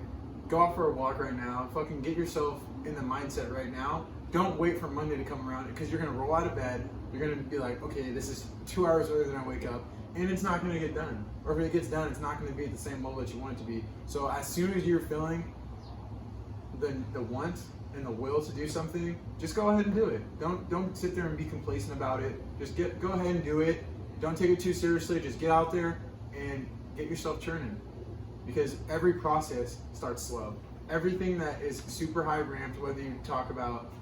go out for a walk right now. Fucking get yourself in the mindset right now. Don't wait for Monday to come around because you're gonna roll out of bed. You're gonna be like, okay, this is 2 hours earlier than I wake up. And it's not going to get done. Or if it gets done, it's not going to be at the same level that you want it to be. So as soon as you're feeling the want and the will to do something, just go ahead and do it. Don't sit there and be complacent about it. Just go ahead and do it. Don't take it too seriously. Just get out there and get yourself churning. Because every process starts slow. Everything that is super high ramped, whether you talk about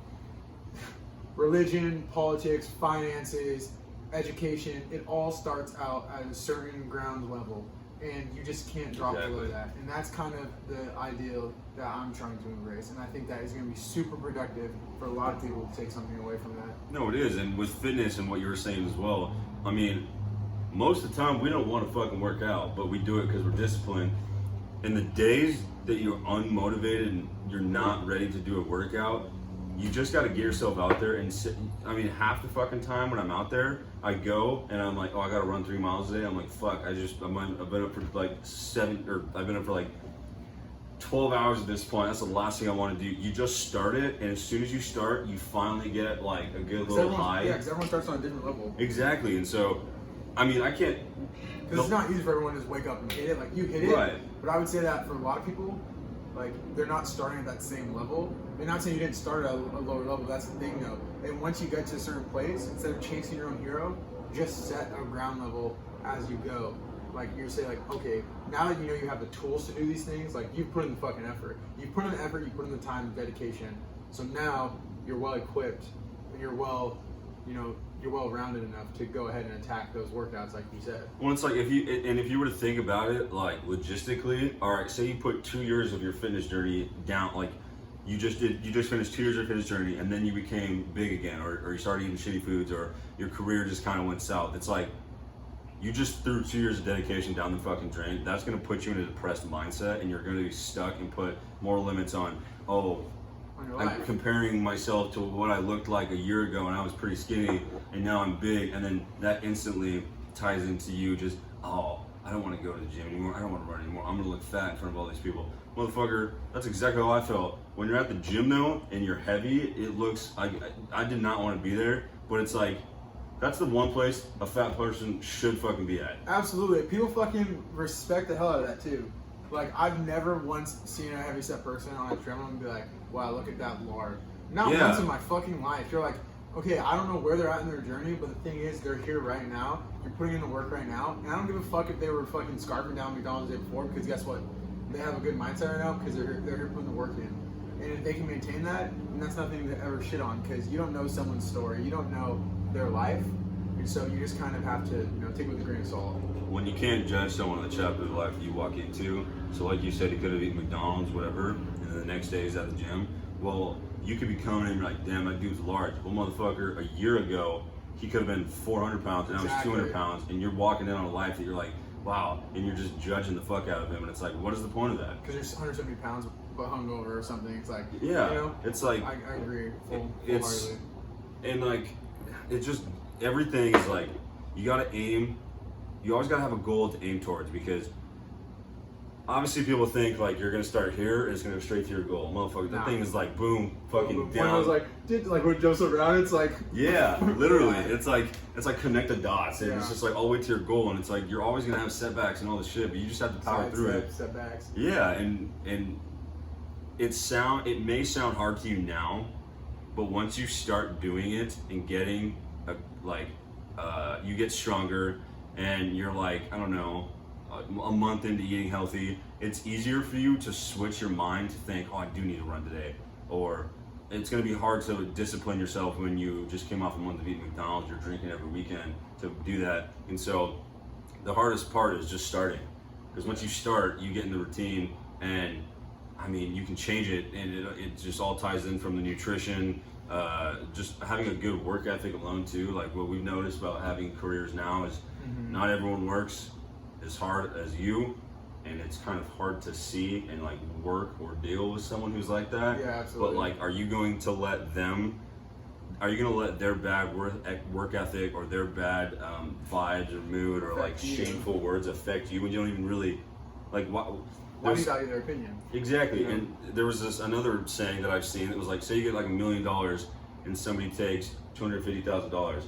religion, politics, finances, education, it all starts out at a certain ground level, and you just can't drop below that. And that's kind of the ideal that I'm trying to embrace, and I think that is going to be super productive for a lot of people to take something away from that. No, it is, and with fitness and what you were saying as well, I mean, most of the time we don't want to fucking work out, but we do it because we're disciplined. And the days that you're unmotivated and you're not ready to do a workout, you just got to get yourself out there and sit. I mean, half the fucking time when I'm out there, I go and I'm like, oh, I got to run 3 miles a day. I'm like, fuck, I've been up for like 12 hours at this point. That's the last thing I want to do. You just start it, and as soon as you start, you finally get like a good little high. Yeah, because everyone starts on a different level. Exactly, and so, I mean, I can't. Because it's not easy for everyone to just wake up and hit it. Like, you hit it, right. But I would say that for a lot of people, like, they're not starting at that same level. And not saying you didn't start at a lower level, that's the thing though. And once you get to a certain place, instead of chasing your own hero, just set a ground level as you go. Like, you're saying, like, okay, now that you know you have the tools to do these things, like, you've put in the fucking effort. You put in the effort, you put in the time and dedication. So now you're well equipped and you're well rounded enough to go ahead and attack those workouts, like you said. Well, it's like if you were to think about it, like logistically, all right, say you put 2 years of your fitness journey down, like you just finished 2 years of your fitness journey, and then you became big again, or you started eating shitty foods, or your career just kind of went south. It's like you just threw 2 years of dedication down the fucking drain. That's gonna put you in a depressed mindset, and you're gonna be stuck and put more limits on. I'm comparing myself to what I looked like a year ago, and I was pretty skinny, and now I'm big, and then that instantly ties into you just, I don't want to go to the gym anymore, I don't want to run anymore, I'm going to look fat in front of all these people. Motherfucker, that's exactly how I felt. When you're at the gym though, and you're heavy, it looks, I did not want to be there, but it's like, that's the one place a fat person should fucking be at. Absolutely. People fucking respect the hell out of that too. Like, I've never once seen a heavyset person on a treadmill and be like, wow, look at that lard. Not Yeah. once in my fucking life. You're like, okay, I don't know where they're at in their journey, but the thing is, they're here right now. You're putting in the work right now. And I don't give a fuck if they were fucking scarfing down McDonald's the day before, because guess what? They have a good mindset right now because they're here putting the work in. And if they can maintain that, then that's nothing to ever shit on, because you don't know someone's story. You don't know their life. And so you just kind of have to, take it with a grain of salt. When you can't judge someone on the chapter of life that you walk into, so like you said, he could have eaten McDonald's, whatever, and then the next day he's at the gym. Well, you could be coming in and be like, damn, that dude's large. Well, motherfucker, a year ago, he could have been 400 pounds, and now he's 200 pounds, and you're walking in on a life that you're like, wow, and you're just judging the fuck out of him, and it's like, what is the point of that? Because you're 170 pounds but hungover or something. It's like, yeah, it's like, I agree it's, full-heartedly. and like, it's just, everything is like, you gotta aim, you always gotta have a goal to aim towards, because obviously people think like you're gonna start here and it's gonna go straight to your goal. Motherfucker, the thing is like boom, fucking down. I was like, when Joseph around, it's like, yeah, literally, it's like connect the dots, and it's Yeah. just like all the way to your goal, and it's like you're always gonna have setbacks and all this shit, but you just have to power through it. Setbacks. Yeah, and it may sound hard to you now, but once you start doing it and getting you get stronger, and you're like, I don't know, a month into eating healthy, it's easier for you to switch your mind to think, oh, I do need to run today. Or it's going to be hard to discipline yourself when you just came off a month of eating McDonald's, you're drinking every weekend, to do that. And so the hardest part is just starting. Because once you start, you get in the routine, and I mean, you can change it, and it just all ties in from the nutrition, just having a good work ethic alone too. Like what we've noticed about having careers now is not everyone works as hard as you, and it's kind of hard to see and like work or deal with someone who's like that. Yeah, absolutely. But like, are you going to let their bad work ethic or their bad vibes or mood or like shameful words affect you when you don't even really like why do you value their opinion? Exactly. You know? And there was another saying that I've seen that was like, say you get like $1 million and somebody takes $250,000.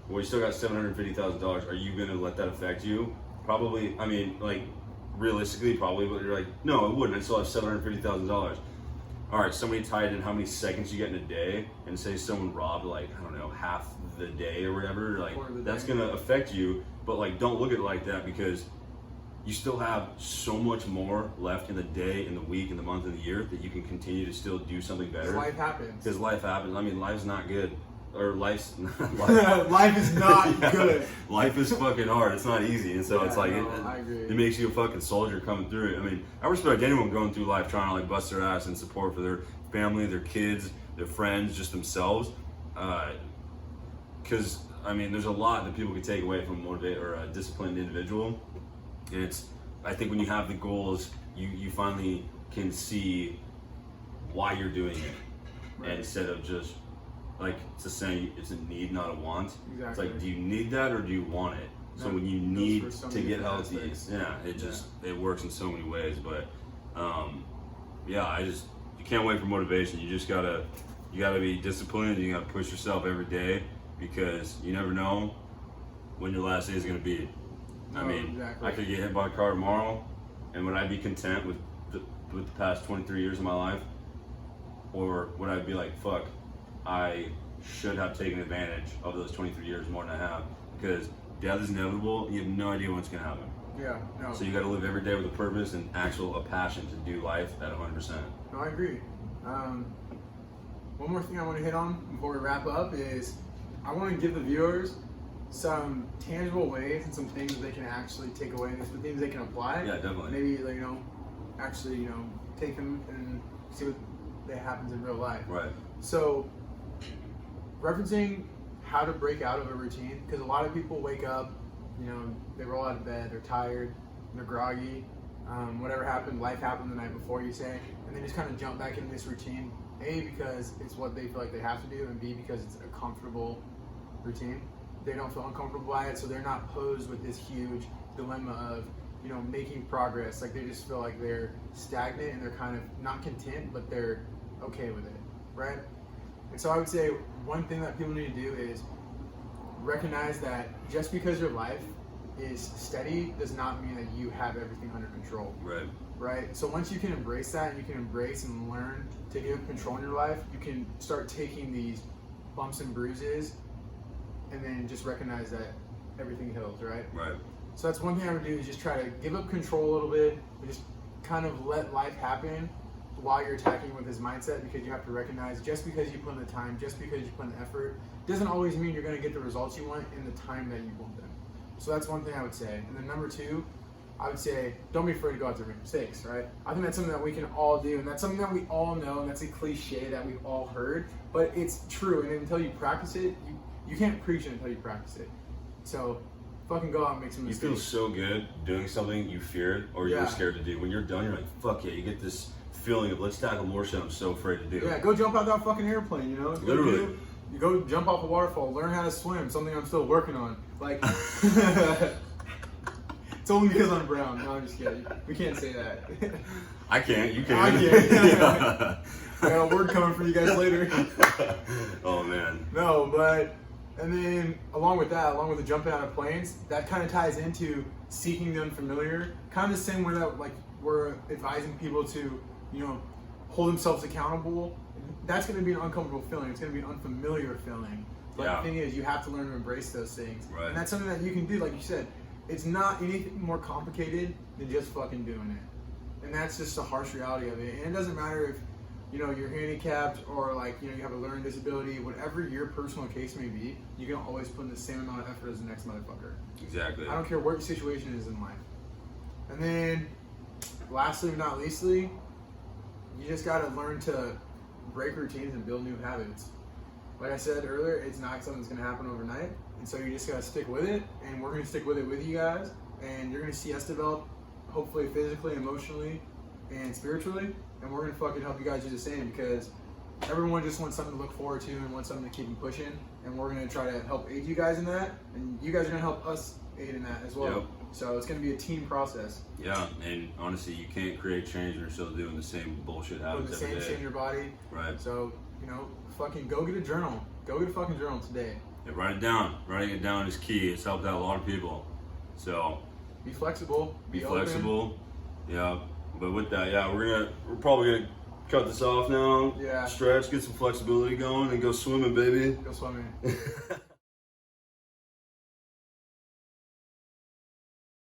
Well, you still got $750,000. Are you gonna let that affect you? Probably. I mean, like realistically, probably. But you're like, no, it wouldn't. I still have $750,000. All right, somebody tied in how many seconds you get in a day, and say someone robbed like, I don't know, half the day or whatever. Like that's gonna affect you. But like, don't look at it like that, because you still have so much more left in the day, in the week, in the month, in the year, that you can continue to still do something better. Life happens. Because life happens. I mean, life's not good. Or life's life is not good. Life is fucking hard. It's not easy. And so Yeah, it's like, I agree. it makes you a fucking soldier coming through it. I mean, I respect anyone going through life trying to like bust their ass and support for their family, their kids, their friends, just themselves. Because, I mean, there's a lot that people can take away from a disciplined individual. And I think when you have the goals, you finally can see why you're doing it. Right. Instead of just, like, it's a saying, it's a need, not a want. Exactly. It's like, do you need that or do you want it? So when you need to get healthy, it works in so many ways. But, you can't wait for motivation. You just gotta be disciplined. You gotta push yourself every day, because you never know when your last day is gonna be. I mean, exactly. I could get hit by a car tomorrow, and would I be content with the past 23 years of my life? Or would I be like, fuck, I should have taken advantage of those 23 years more than I have? Because death is inevitable, and you have no idea what's gonna happen. Yeah, no. So you gotta live every day with a purpose and a passion to do life at 100%. No, I agree. One more thing I want to hit on before we wrap up is I want to give the viewers some tangible ways and some things they can actually take away, and some things they can apply. Yeah, definitely. Maybe actually take them and see what happens in real life. Right. So, referencing how to break out of a routine, because a lot of people wake up, they roll out of bed, they're tired, they're groggy, whatever happened, life happened the night before, you say, and they just kind of jump back into this routine. A, because it's what they feel like they have to do, and B, because it's a comfortable routine. They don't feel uncomfortable by it, so they're not posed with this huge dilemma of, making progress. Like, they just feel like they're stagnant, and they're kind of not content, but they're okay with it, right? And so I would say one thing that people need to do is recognize that just because your life is steady does not mean that you have everything under control. Right. Right? So once you can embrace that, and you can embrace and learn to give control in your life, you can start taking these bumps and bruises and then just recognize that everything heals, right? Right. So that's one thing I would do, is just try to give up control a little bit, and just kind of let life happen while you're attacking with this mindset, because you have to recognize just because you put in the time, just because you put in the effort, doesn't always mean you're going to get the results you want in the time that you want them. So that's one thing I would say. And then number two, I would say, don't be afraid to go out there and make mistakes, right? I think that's something that we can all do, and that's something that we all know, and that's a cliche that we've all heard, but it's true. And until you practice it, you can't preach it until you practice it. So fucking go out and make some mistakes. You feel so good doing something you feared or you were scared to do. When you're done, you're like, fuck yeah, you get this feeling of, let's tackle more shit I'm so afraid to do. Yeah, go jump out that fucking airplane, you know? Literally. You go jump off a waterfall, learn how to swim, something I'm still working on. Like, it's only because I'm brown. No, I'm just kidding. We can't say that. I can't, you can. I can't. Yeah. I got a word coming for you guys later. Oh, man. No, but, and then along with that, along with the jumping out of planes, that kind of ties into seeking the unfamiliar. Kind of the same way that, like, we're advising people to, you know, hold themselves accountable. That's going to be an uncomfortable feeling. It's going to be an unfamiliar feeling. But the thing is, you have to learn to embrace those things. Right. And that's something that you can do, like you said. It's not anything more complicated than just fucking doing it. And that's just the harsh reality of it. And it doesn't matter if, you know, you're handicapped or, like, you know, you have a learning disability, whatever your personal case may be, you can always put in the same amount of effort as the next motherfucker. Exactly. I don't care what your situation is in life. And then, lastly but not leastly, you just gotta learn to break routines and build new habits. Like I said earlier, it's not something that's gonna happen overnight. And so you just gotta stick with it, and we're gonna stick with it with you guys. And you're gonna see us develop, hopefully physically, emotionally, and spiritually. And we're gonna fucking help you guys do the same, because everyone just wants something to look forward to and wants something to keep them pushing. And we're gonna try to help aid you guys in that, and you guys are gonna help us aid in that as well. Yep. So it's gonna be a team process. Yeah, and honestly, you can't create change when you're still doing the same bullshit Putting habits the every same day. shit in your body. Right. So, you know, fucking go get a journal. Go get a fucking journal today. Yeah, write it down. Writing it down is key. It's helped out a lot of people. So Be flexible. be open. flexible. Yeah. But with that, yeah, we're probably gonna cut this off now. Yeah. Stretch, get some flexibility going, and go swimming, baby. Go swimming.